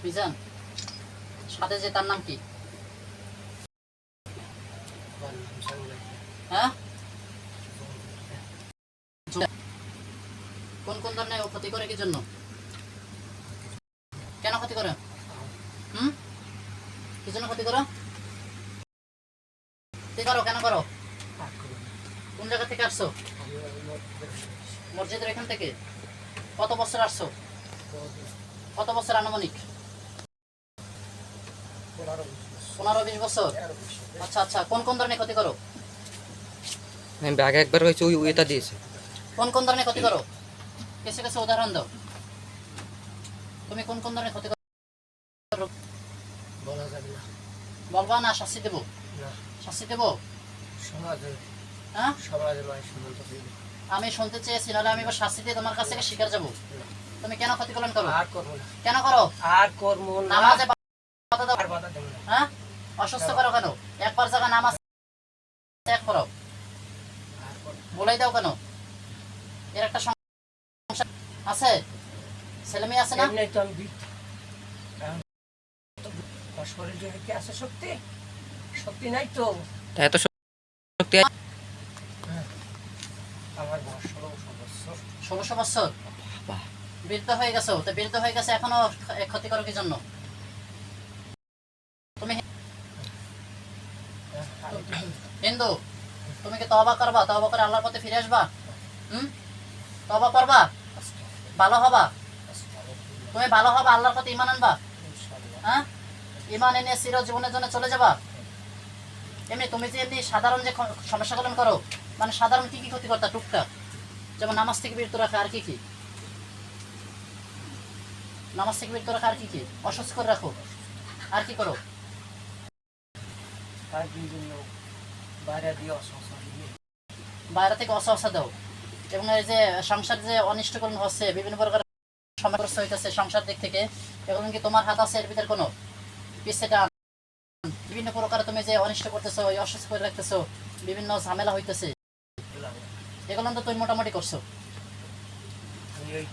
মিজান সাথে যে তার নাম কি? হ্যাঁ, কোন কোন ধরনের ক্ষতি করে কি জন্য? কেন ক্ষতি করে? কি জন্য ক্ষতি করো? কি করো, কেন করো? কোন জায়গা থেকে আসছো? মসজিদের এখান থেকে। কত বছর আসছো? কত বছর আনুমানিক? 15-20 বছর। আচ্ছা আচ্ছা, কোন কোন ধরনের ক্ষতি করো? আমি আগে একবার হয়েছে ওই এটা দিয়েছে। কোন কোন ধরনের ক্ষতি করো? কিছু কিছু উদাহরণ দাও। তুমি কোন কোন ধরনের ক্ষতি করো? বলা যাবে না। বলবা না? শাস্তি দেবো? শাস্তি দেবো? সমাজে হ্যাঁ, সমাজের মানুষ শুনতে পাইবে। আমি শুনতে চেয়েছি, নাহলে আমি এবার শাস্তি দিয়ে তোমার কাছ থেকে শিকার যাবো। তুমি কেন ক্ষতিকরণ করো? আর করবো না। কেন করো? আর করবো না। নামাজে বাধা দাও। আর বাধা দেবো না। হ্যাঁ, অসুস্থ করো কেন? একবার জায়গা নামাজ ত্যাগ করো, আর করবো না। বলেই দাও কেন? এর একটা সংসার আছে, ছেলে মেয়ে আছে না? এমনি তো আমি এখন তো শরীরে কি আছে শক্তি? শক্তি নাই তো। এত শক্তি আমার বয়স 16 বছর। 16 বছর বাহ। বৃদ্ধ হয়ে গেছো, তো বৃদ্ধ হয়ে গেছে এখনো ক্ষতি করো কি জন্য? তুমি হিন্দু, তুমি কি তওবা করবা? তওবা করে আল্লাহর পথে ফিরে আসবা? তওবা করবা, ভালো হবা, তুমি ভালো হবা, আল্লাহর পথে ঈমান আনবা। হ্যাঁ, ঈমান এনে চিরজীবনের জন্য চলে যাবা। এমনি তুমি যে এমনি সাধারণ যে সমস্যাগুলো করো, মানে সাধারণ কি কি ক্ষতি করতা টুকটাক? যেমন নামাজ থেকে বিরত রাখা, আর কি কি? নামাজ থেকে বিরত রাখা, আর কি কি? অসুস্থ করে রাখো, আর কি করো? তার জন্য বাইরে দিয়ে অসংখ্য দিয়ে বাইরে থেকে অসহসা দাও। এবং এই যে সংসার যে অনিষ্টকরণ হচ্ছে, বিভিন্ন প্রকার সমস্যা হইতেছে সংসার দিক থেকে, এগুলো কি তোমার হাত আছে? এর ভিতরে কোনো পিছে টান, বিভিন্ন প্রকার তুমি যে অনিষ্ট করতেছো, অসুস্থ করে রাখতেছো, বিভিন্ন ঝামেলা হইতেছে, এগুলো তো তুমি মোটামুটি করছো। আমি ওই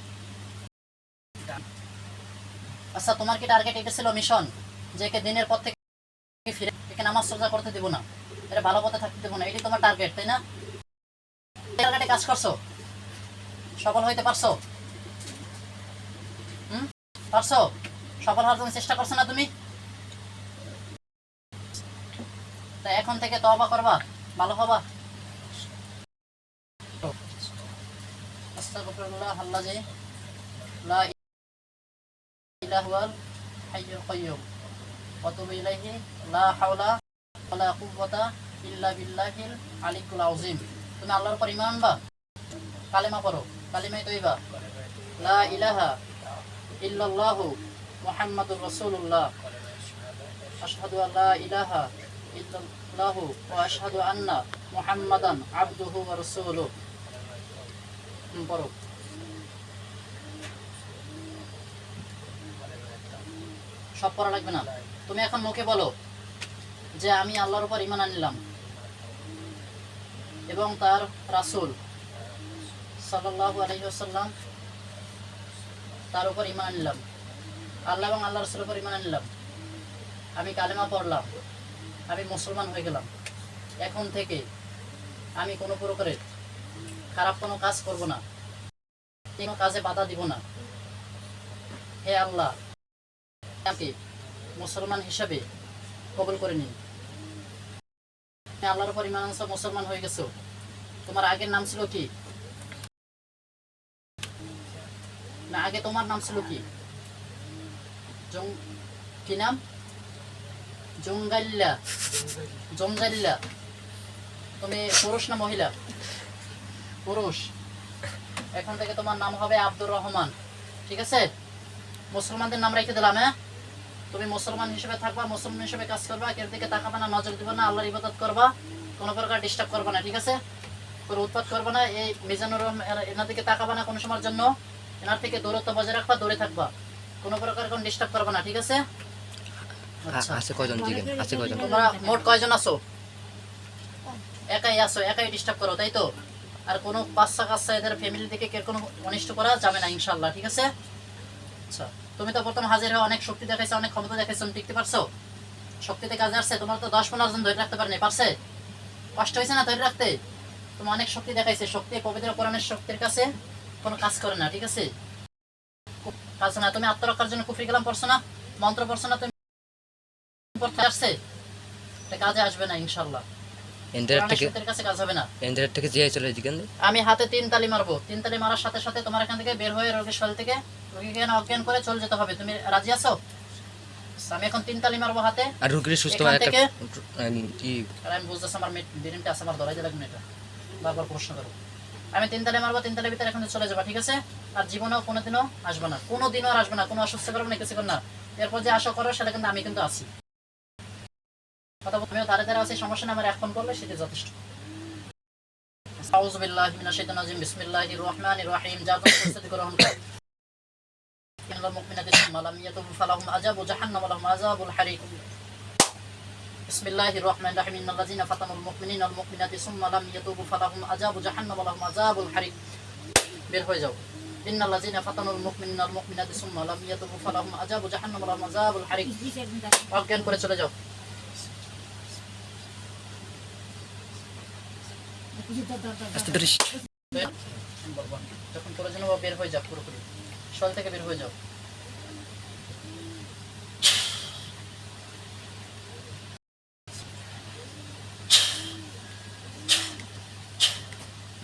আচ্ছা, তোমার কি টার্গেট এটা ছিল, মিশন, যে একে দিনের পর থেকে ফিরে একে নামাজ সজা করতে দিব না, এটা ভালো পথে থাকতে দেবো না, এটাই তোমার টার্গেট, তাই না? টার্গেটে কাজ করছো, সফল হইতে পারছো? পারছো? সফল হওয়ার জন্য চেষ্টা করছো না তুমি? তা এখন থেকে তওবা করবা, ভালো হবা। আস্তাগফিরুল্লাহ আল্লাযী লা ইলাহা ইল্লাল হাইয়ুল কাইয়্যুম ওয়া তুবু ইলাইহি লা হাওলা ওয়া লা কুওয়াতা ইল্লা বিল্লাহিল আলিয়্যিল আযীম। তুমি আল্লাহর উপর ঈমান আনবা, কালেমা পড়ো, কালিমায়ে তয়্যিবা, লা ইলাহা ইল্লাল্লাহু মুহাম্মাদুর রাসূলুল্লাহ, আশহাদু আল্লা ইলাহা ইল্লাল্লাহু ওয়া আশহাদু আন্না মুহাম্মাদান আবদুহু ওয়া রাসূলুহু। পড়ো। সব পড়া লাগবে না, তুমি এখন মুখে বলো যে আমি আল্লাহর উপর ঈমান আনলাম এবং তার রাসূল সাল্লাল্লাহু আলাইহি ওয়াসাল্লাম তার উপর ঈমান আনলাম, আল্লাহ এবং আল্লাহর রাসূলের উপর ঈমান আনলাম, আমি কালেমা পড়লাম, আমি মুসলমান হয়ে গেলাম। এখন থেকে আমি কোনো প্রকারের খারাপ কোনো কাজ করব না, কোনো কাজে বাধা দিব না। হে আল্লাহ, আমাকে মুসলমান হিসাবে কবুল করে নিন। তুমি আল্লাহর উপর ঈমান আনছো, মুসলমান হয়ে গেছো। তোমার আগের নাম ছিল কি? না, আগে তোমার নাম ছিল কি? কি নাম? জঙ্গাইল্লা, জমজাইল্লা। তুমি পুরুষ না মহিলা? পুরুষ। এখন থেকে তোমার নাম হবে আব্দুর রহমান, ঠিক আছে? মুসলমানদের নাম রেখে দিলাম। হ্যাঁ, তুমি মুসলমান হিসেবে থাকবা, মুসলমান হিসেবে কাজ করবা, কেউ দিকে তাকাবা না, নজর দিবা না, আল্লাহর ইবাদত করবা, কোনো প্রকার ডিস্টার্ব করবা না, ঠিক আছে? কোনো উৎপাত করবা না। এই মিজানুর রহমান এনার দিকে তাকাবা না কোনো সময়ের জন্য, এনার থেকে দূরত্ব বজায় রাখবা, দূরে থাকবা, কোনো প্রকার কোনো ডিস্টার্ব করবা না, ঠিক আছে? আচ্ছা, আছে কয়জন জিজ্ঞেস আছে কয়জন? তোমরা মোট কয়জন আছো? একাই আছো, একাই ডিস্টার্ব করো, তাই তো? আর কোনো বাচ্চা কাচ্চা এদের ফ্যামিলি থেকে কেউ কোনো অনিষ্ট করা যাবে না ইনশাল্লাহ, ঠিক আছে? আচ্ছা, তুমি তো প্রথম হাজির হয়ে অনেক শক্তি দেখাইছো, অনেক ক্ষমতা দেখাইছো, তুমি টিকতে পারছো? শক্তিতে কাজে আসছে? তোমার তো 10-15 জন ধরে রাখতে পারেনি, পারছে? কষ্ট হয়েছে না ধরে রাখতে? তোমার অনেক শক্তি দেখাইছে। শক্তি পবিত্র কোরআনের শক্তির কাছে কোনো কাজ করে না, ঠিক আছে? কাজ না। তুমি আত্মরক্ষার জন্য কুফরি কালাম পড়ছো না, মন্ত্র পড়ছো না, তুমি পড়তে আসছে, এটা কাজে আসবে না ইনশাল্লাহ। কোরআনের শক্তির কাছে কাজ হবে না। এন্ডার থেকে জিয়াই চলে এদিকে আমি হাতে 3 তালি মারবো, 3 তালি মারার সাথে সাথে তোমার এখান থেকে বের হয়ে রোগীর শরীর থেকে রোগীকে অজ্ঞান করে চলে যেতে হবে। তুমি রাজি আছো? আমি এখন 3 তালি মারবো হাতে। আর রুগীর সুস্থ এখান হয় একটা থেকে কি আমি বুঝতেছি আমার বিরিমটা আছে, আমার ধরাই লাগবে না, এটা বারবার প্রশ্ন করো। আমি 3 তালি মারবো, 3 তালির ভিতরে এখন চলে যাবা, ঠিক আছে? আর জীবনেও কোনোদিনও আসবে না, কোনোদিনও আর আসবে না, কোনো অসুস্থ করবে না, কিছু করবে না। এরপর যে আশা করো সেটা কিন্তু আমি কিন্তু আছি। কথা বলতে আমিও দাঁড়িয়ে আছি, সমস্যা না। আমার এক ফোন করলে সেটা যথেষ্ট। আউযু বিল্লাহি মিনাশ শাইতানির রাজিম, বিসমিল্লাহির রহমানির রহিম। যা তোমরা প্রস্তুতি গ্রহণ করো। ইন্নাল মুমিনাতি সুম্মা লাম ইয়াতুবু ফালাহুম আযাবু জাহান্নাম ওয়া লাহুম আযাবুল হারিক। বিসমিল্লাহির রহমানির রহিম। ইন্নাল্লাযীনা ফাতানুল মুমিনিনা ওয়াল মুমিনাতি সুম্মা লাম ইয়াতুবু ফালাহুম আযাবু জাহান্নাম ওয়া লাহুম আযাবুল হারিক। বের হয়ে যাও। ইন্নাল্লাযীনা ফাতানুল মুমিনিনা ওয়াল মুমিনাতি সুম্মা লাম ইয়াতুবু ফালাহুম আযাবু জাহান্নাম ওয়া লাহুম আযাবুল হারিক। অজ্ঞান করে চলে যাও। যখন প্রয়োজন হবে বের হয়ে যাও, পুরোপুরি শরীর থেকে বের হয়ে যাও।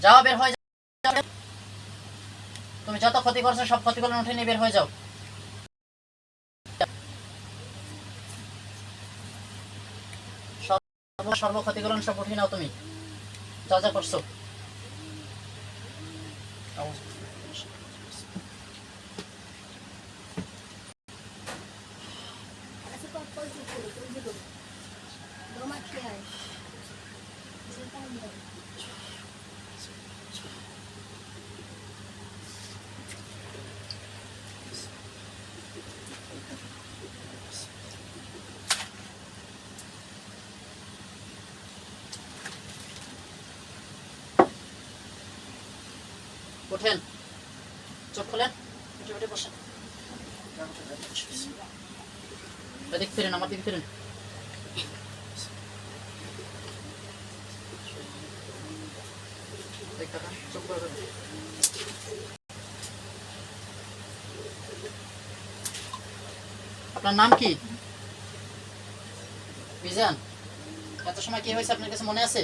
যাও, বের হয়ে যাও। তুমি যত ক্ষতি করছো সব ক্ষতিগুলো উঠে নিয়ে বের হয়ে যাও। সর্ব ক্ষতিগুলো সব উঠে নাও তুমি, যা যা করছো। উঠেন, চোখ খোলেন, উঠে উঠে বসেন। এদিক ফিরেন, আমার দিকে ফিরেন। চোখ করে দেন। আপনার নাম কি? মিজান। এত সময় কি হয়েছে আপনার কাছে মনে আছে?